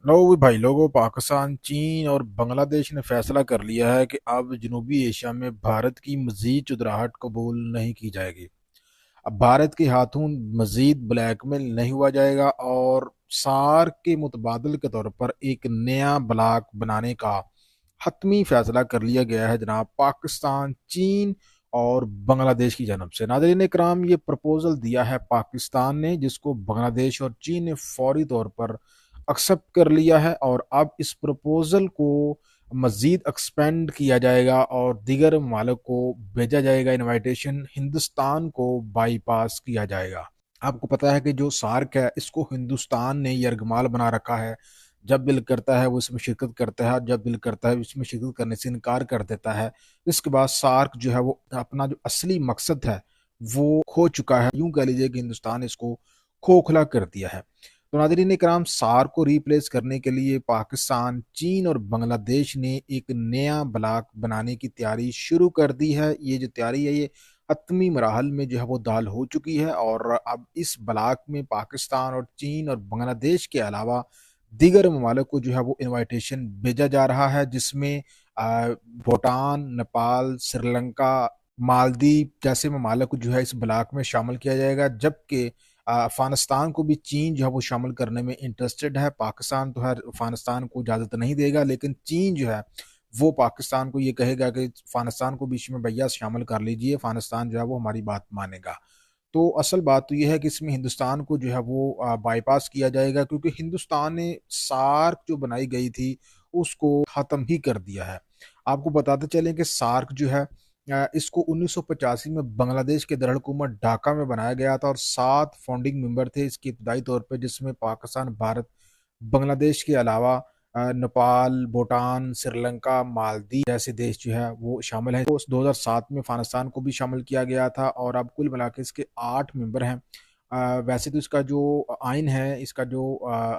लो भी भाई लोगों, पाकिस्तान, चीन और बांग्लादेश ने फैसला कर लिया है कि अब जनूबी एशिया में भारत की मजीद चुदराहट कबूल नहीं की जाएगी। अब भारत के हाथों मजीद ब्लैकमेल नहीं हुआ जाएगा और सार्क के मुतबादल के तौर पर एक नया ब्लॉक बनाने का हतमी फैसला कर लिया गया है जनाब, पाकिस्तान, चीन और बांग्लादेश की जानब से। नाज़रीन इकराम, ये प्रपोजल दिया है पाकिस्तान ने, जिसको बांग्लादेश और चीन ने फौरी तौर पर एक्सेप्ट कर लिया है और अब इस प्रपोजल को मजीद एक्सपेंड किया जाएगा और दीगर ममालिक को भेजा जाएगा इनविटेशन, हिंदुस्तान को बाईपास किया जाएगा। आपको पता है कि जो सार्क है इसको हिंदुस्तान ने यरगमाल बना रखा है। जब दिल करता है वो इसमें शिरकत करता है, जब दिल करता है इसमें शिरकत करने से इनकार कर देता है। इसके बाद सार्क जो है वो अपना जो असली मकसद है वो खो चुका है। यूं कह लीजिए कि हिंदुस्तान इसको खोखला कर दिया है। तो नाज़रीन इकराम, सार्क को रिप्लेस करने के लिए पाकिस्तान, चीन और बांग्लादेश ने एक नया ब्लॉक बनाने की तैयारी शुरू कर दी है। ये जो तैयारी है ये हतमी मराहल में जो है वो दाल हो चुकी है और अब इस ब्लॉक में पाकिस्तान और चीन और बांग्लादेश के अलावा दीगर ममालिक को जो है वो इनविटेशन भेजा जा रहा है, जिसमें भूटान, नेपाल, श्रीलंका, मालदीव जैसे ममालिक को जो है इस ब्लॉक में शामिल किया जाएगा। जबकि अफगानिस्तान को भी चीन जो है वो शामिल करने में इंटरेस्टेड है। पाकिस्तान तो है अफगानिस्तान को इजाज़त नहीं देगा, लेकिन चीन जो है वो पाकिस्तान को ये कहेगा कि अफगानिस्तान को बीच में भैया शामिल कर लीजिए, अफगानिस्तान जो है वो हमारी बात मानेगा। तो असल बात तो ये है कि इसमें हिंदुस्तान को जो है वो बाईपास किया जाएगा, क्योंकि हिंदुस्तान ने सार्क जो बनाई गई थी उसको ख़त्म ही कर दिया है। आपको बताते चलें कि सार्क जो है इसको 1985 में बांग्लादेश के दारुल-हुकूमत ढाका में बनाया गया था और 7 फाउंडिंग मेंबर थे इसके इब्तदाई तौर पे, जिसमें पाकिस्तान, भारत, बांग्लादेश के अलावा नेपाल, भूटान, श्रीलंका, मालदीव जैसे देश जो है वो शामिल हैं। तो 2007 में अफगानिस्तान को भी शामिल किया गया था और अब कुल मिला के इसके 8 मेंबर हैं। वैसे तो इसका जो आइन है, इसका जो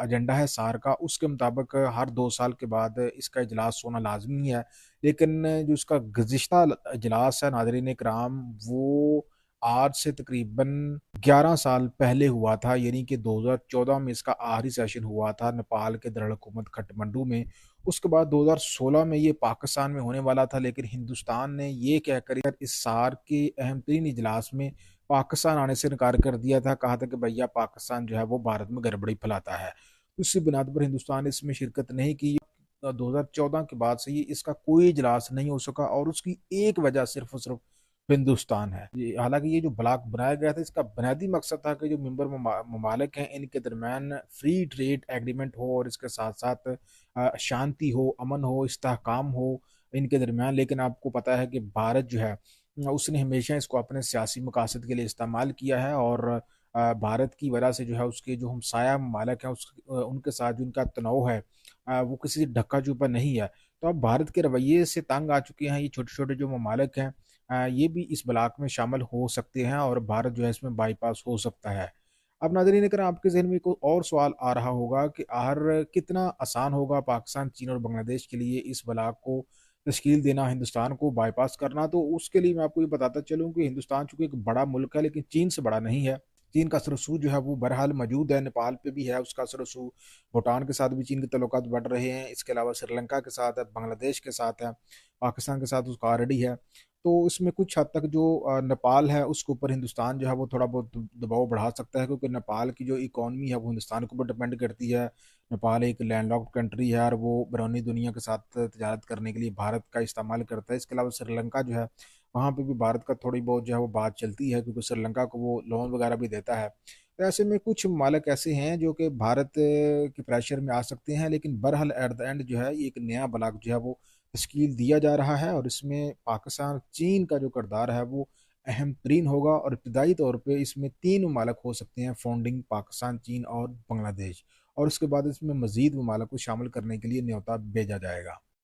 एजेंडा है सार का, उसके मुताबिक हर 2 साल के बाद इसका इजलास होना लाज़मी है। लेकिन जो इसका गुज़िश्ता इजलास है नाज़रीन इकराम, वो आज से तकरीबन 11 साल पहले हुआ था, यानी कि 2014 में इसका आखिरी सेशन हुआ था नेपाल के दारुल-हुकूमत काठमांडू में। उसके बाद 2016 में ये पाकिस्तान में होने वाला था, लेकिन हिंदुस्तान ने ये कहकर इस सार्क के अहम तरीन इजलास में पाकिस्तान आने से इनकार कर दिया था। कहा था कि भैया पाकिस्तान जो है वो भारत में गड़बड़ी फैलाता है। उसी बुनियाद पर हिंदुस्तान ने इसमें शिरकत नहीं की। 2014 के बाद से ही इसका कोई इजलास नहीं हो सका और उसकी एक वजह सिर्फ और सिर्फ हिंदुस्तान है। हालांकि ये जो ब्लॉक बनाया गया था इसका बुनियादी मकसद था कि जो मेंबर ममालिक हैं इनके दरमियान फ्री ट्रेड एग्रीमेंट हो और इसके साथ साथ शांति हो, अमन हो, इस्तेहकाम हो इनके दरमियान। लेकिन आपको पता है कि भारत जो है उसने हमेशा इसको अपने सियासी मकासद के लिए इस्तेमाल किया है और भारत की वजह से जो है उसके जो हमसाया ममालिक हैं उनके साथ जो उनका तनाव है वो किसी से ढक्का चुपा नहीं है। तो अब भारत के रवैये से तंग आ चुके हैं ये छोटे छोटे जो ममालिक हैं, ये भी इस ब्लॉक में शामिल हो सकते हैं और भारत जो है इसमें बाईपास हो सकता है। अब नाज़रीन अगर आपके ज़हन में कोई और सवाल आ रहा होगा कि आखिर कितना आसान होगा पाकिस्तान, चीन और बांग्लादेश के लिए इस ब्लॉक को तश्कील देना, हिंदुस्तान को बाईपास करना, तो उसके लिए मैं आपको ये बताता चलूँ कि हिंदुस्तान चूँकि एक बड़ा मुल्क है लेकिन चीन से बड़ा नहीं है। चीन का असर-रसूख जो है वो बहरहाल मौजूद है, नेपाल पे भी है उसका असर-रसूख, भूटान के साथ भी चीन के ताल्लुकात बढ़ रहे हैं, इसके अलावा श्रीलंका के साथ है, बांग्लादेश के साथ है, पाकिस्तान के साथ उसका ऑलरेडी है। तो इसमें कुछ हद तक जो नेपाल है उसके ऊपर हिंदुस्तान जो है वो थोड़ा बहुत दबाव बढ़ा सकता है, क्योंकि नेपाल की जो इकॉनमी है वो हिंदुस्तान के ऊपर डिपेंड करती है। नेपाल एक लैंडलॉक्ड कंट्री है और वो बैरूनी दुनिया के साथ तजारत करने के लिए भारत का इस्तेमाल करता है। इसके अलावा श्रीलंका जो है वहाँ पे भी भारत का थोड़ी बहुत जो है वो बात चलती है, क्योंकि श्रीलंका को वो लोन वगैरह भी देता है। तो ऐसे में कुछ ममालिक ऐसे हैं जो कि भारत के प्रेशर में आ सकते हैं, लेकिन बहरहाल एट द एंड जो है ये एक नया ब्लॉक जो है वो तश्कील दिया जा रहा है और इसमें पाकिस्तान, चीन का जो किरदार है वो अहम तरीन होगा और इब्तदाई तौर पे इसमें 3 ममालिक हो सकते हैं फाउंडिंग, पाकिस्तान, चीन और बांग्लादेश, और उसके बाद इसमें मज़ीद ममालिक को शामिल करने के लिए न्योता भेजा जाएगा।